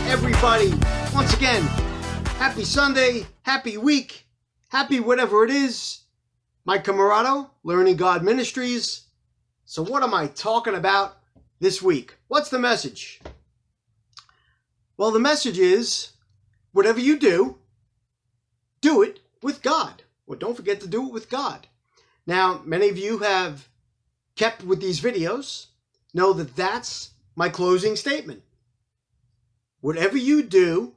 everybody. Once again, happy Sunday, happy week, happy whatever it is. Mike Camarado, Learning God Ministries. So what am I talking about this week? What's the message? Well, the message is, whatever you do, do it with God. Well, don't forget to do it with God. Now, many of you have kept with these videos, know that that's my closing statement. Whatever you do,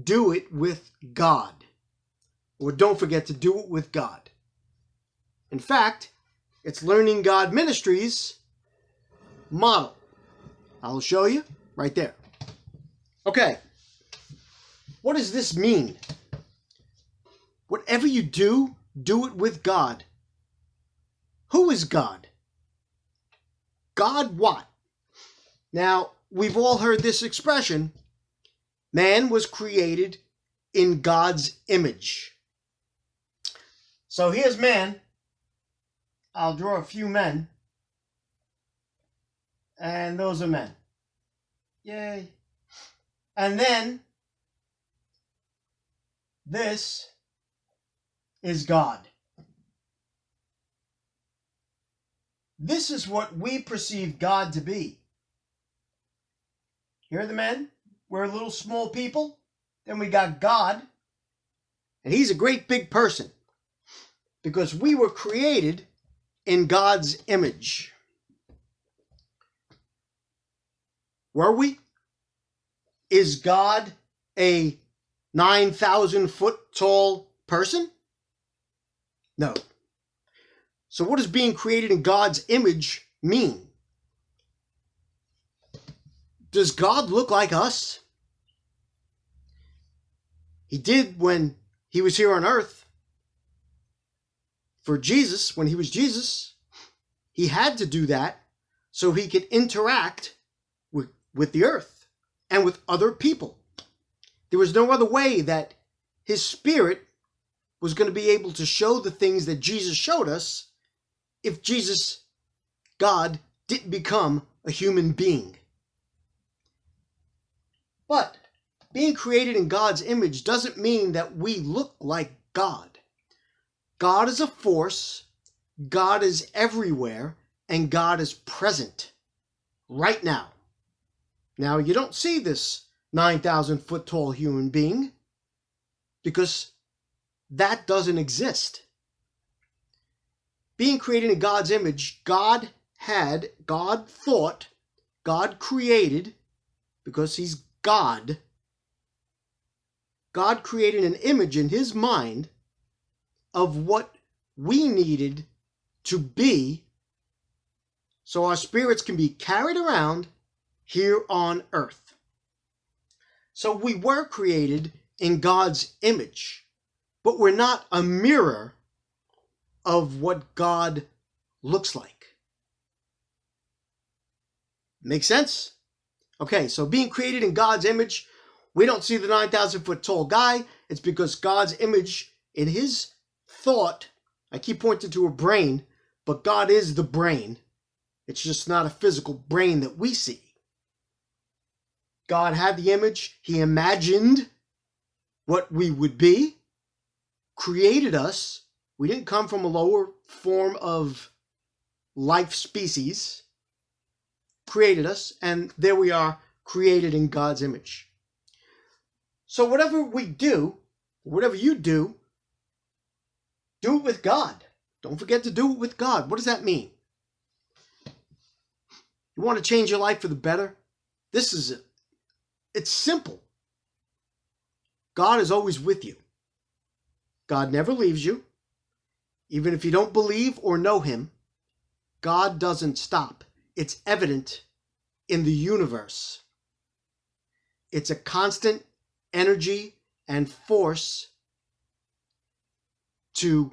do it with God. Or don't forget to do it with God. In fact, it's Learning God Ministries model. I'll show you right there. Okay, what does this mean? Whatever you do, do it with God. Who is God? God what? Now, we've all heard this expression, man was created in God's image. So here's man. I'll draw a few men. And those are men. Yay. And then this is God. This is what we perceive God to be. Here are the men. We're little small people. Then we got God. And he's a great big person. Because we were created in God's image. Were we? Is God a 9,000 foot tall person? No. So what does being created in God's image mean? Does God look like us? He did when he was here on earth. For Jesus, when he was Jesus, he had to do that so he could interact with the earth and with other people. There was no other way that his spirit was going to be able to show the things that Jesus showed us if Jesus, God, didn't become a human being. But being created in God's image doesn't mean that we look like God. God is a force, God is everywhere, and God is present right now. Now, you don't see this 9,000 foot tall human being because that doesn't exist. Being created in God's image, God thought, God created, because he's God, God created an image in his mind of what we needed to be so our spirits can be carried around here on earth. So we were created in God's image, but we're not a mirror of what God looks like. Make sense? Okay, so being created in God's image, we don't see the 9,000 foot tall guy. It's because God's image in his thought, I keep pointing to a brain, but God is the brain. It's just not a physical brain that we see. God had the image. He imagined what we would be, created us. We didn't come from a lower form of life species, created us, and there we are, created in God's image. So whatever we do, whatever you do it with God. Don't forget to do it with God. What does that mean? You want to change your life for the better? This is it. It's simple. God is always with you. God never leaves you. Even if you don't believe or know him, God doesn't stop. It's evident in the universe. It's a constant energy and force to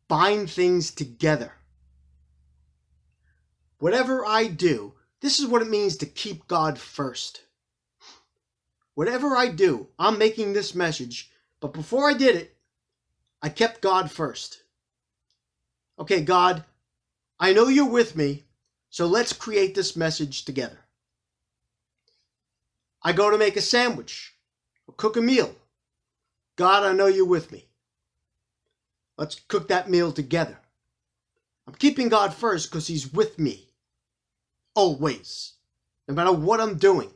bind things together. Whatever I do, this is what it means to keep God first. Whatever I do, I'm making this message, but before I did it, I kept God first. Okay, God, I know you're with me, so let's create this message together. I go to make a sandwich or cook a meal. God, I know you're with me. Let's cook that meal together. I'm keeping God first because he's with me. Always. No matter what I'm doing.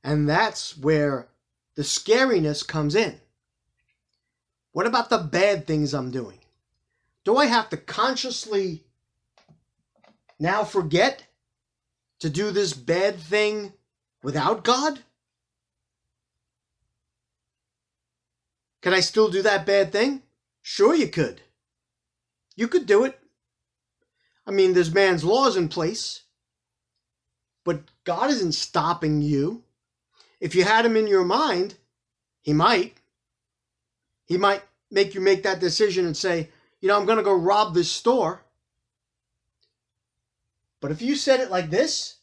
And that's where the scariness comes in. What about the bad things I'm doing? Do I have to consciously now forget to do this bad thing without God? Can I still do that bad thing? Sure you could. You could do it. I mean, there's man's laws in place. But God isn't stopping you. If you had him in your mind, he might. He might make you make that decision and say, I'm going to go rob this store. But if you said it like this,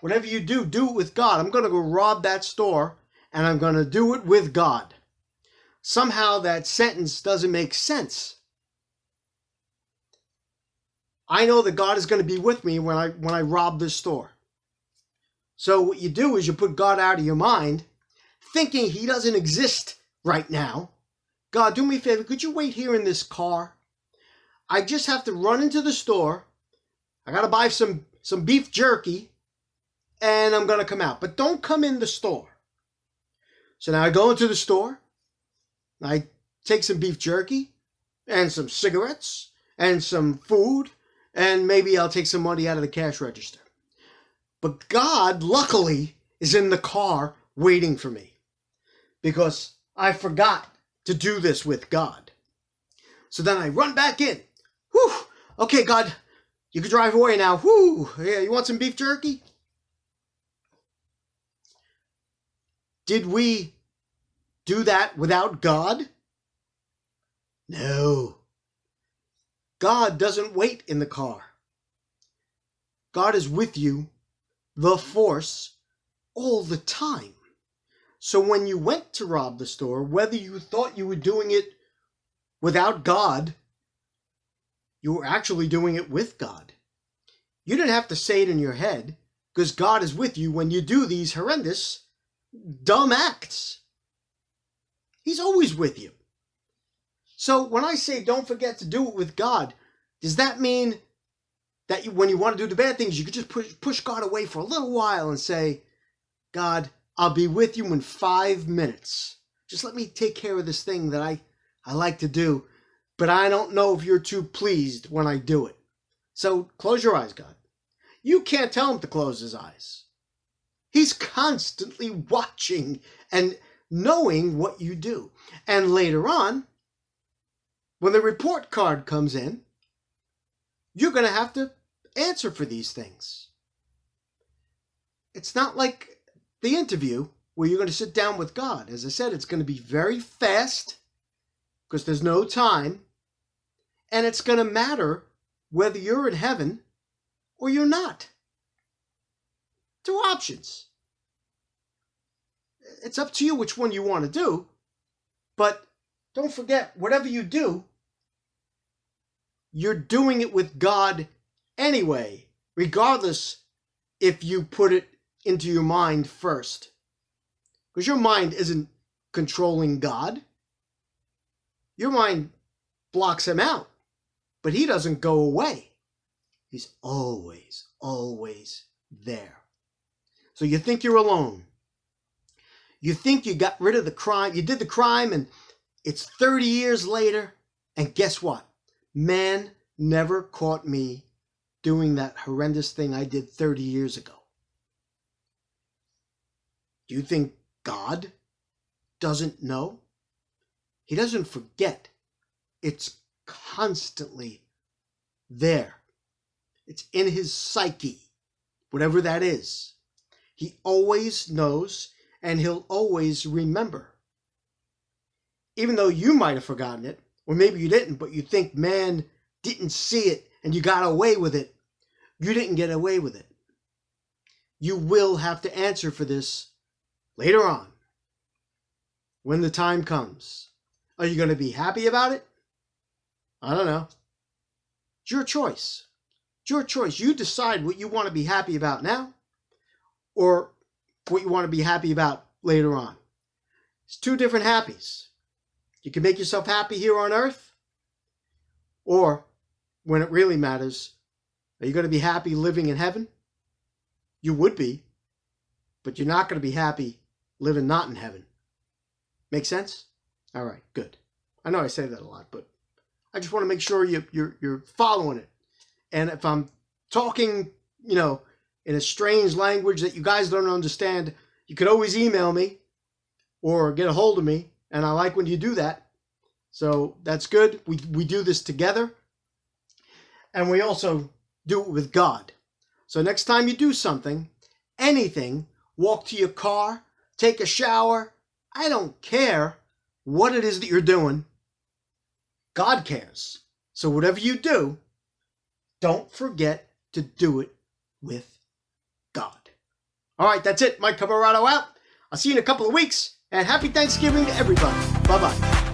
whatever you do, do it with God. I'm going to go rob that store, and I'm going to do it with God. Somehow that sentence doesn't make sense. I know that God is going to be with me when I rob this store. So what you do is you put God out of your mind, thinking he doesn't exist right now. God, do me a favor. Could you wait here in this car? I just have to run into the store. I got to buy some beef jerky, and I'm going to come out. But don't come in the store. So now I go into the store. I take some beef jerky and some cigarettes and some food, and maybe I'll take some money out of the cash register. But God, luckily, is in the car waiting for me because I forgot to do this with God. So then I run back in. Whew. Okay, God, you can drive away now. Whew. Yeah, you want some beef jerky? Did we do that without God? No. God doesn't wait in the car. God is with you, the force, all the time. So when you went to rob the store, whether you thought you were doing it without God, you were actually doing it with God. You didn't have to say it in your head because God is with you when you do these horrendous, dumb acts. He's always with you. So when I say don't forget to do it with God, does that mean that when you want to do the bad things, you could just push God away for a little while and say, God, I'll be with you in 5 minutes. Just let me take care of this thing that I like to do, but I don't know if you're too pleased when I do it. So close your eyes, God. You can't tell him to close his eyes. He's constantly watching and knowing what you do. And later on, when the report card comes in, you're going to have to answer for these things. It's not like the interview where you're going to sit down with God. As I said, it's going to be very fast because there's no time. And it's going to matter whether you're in heaven or you're not. 2 options. It's up to you which one you want to do. But don't forget, whatever you do, you're doing it with God anyway, regardless if you put it into your mind first. Because your mind isn't controlling God. Your mind blocks him out, but he doesn't go away. He's always, always there. So you think you're alone. You think you got rid of the crime. You did the crime and it's 30 years later. And guess what? Man never caught me doing that horrendous thing I did 30 years ago. Do you think God doesn't know? He doesn't forget. It's constantly there. It's in his psyche, whatever that is. He always knows, and he'll always remember. Even though you might have forgotten it, or maybe you didn't, but you think man didn't see it and you got away with it. You didn't get away with it. You will have to answer for this later on, when the time comes. Are you going to be happy about it? I don't know. It's your choice. It's your choice. You decide what you want to be happy about now, or what you want to be happy about later on. It's two different happies. You can make yourself happy here on earth, or when it really matters, are you going to be happy living in heaven? You would be, but you're not going to be happy living not in heaven. Make sense? All right, good. I know I say that a lot, but I just want to make sure you're following it. And if I'm talking, in a strange language that you guys don't understand, you could always email me or get a hold of me, and I like when you do that. So that's good. We do this together, and we also do it with God. So next time you do something, anything, walk to your car, take a shower, I don't care what it is that you're doing. God cares. So whatever you do, don't forget to do it with God. All right, that's it. Mike Camarado out. I'll see you in a couple of weeks, and happy Thanksgiving to everybody. Bye-bye.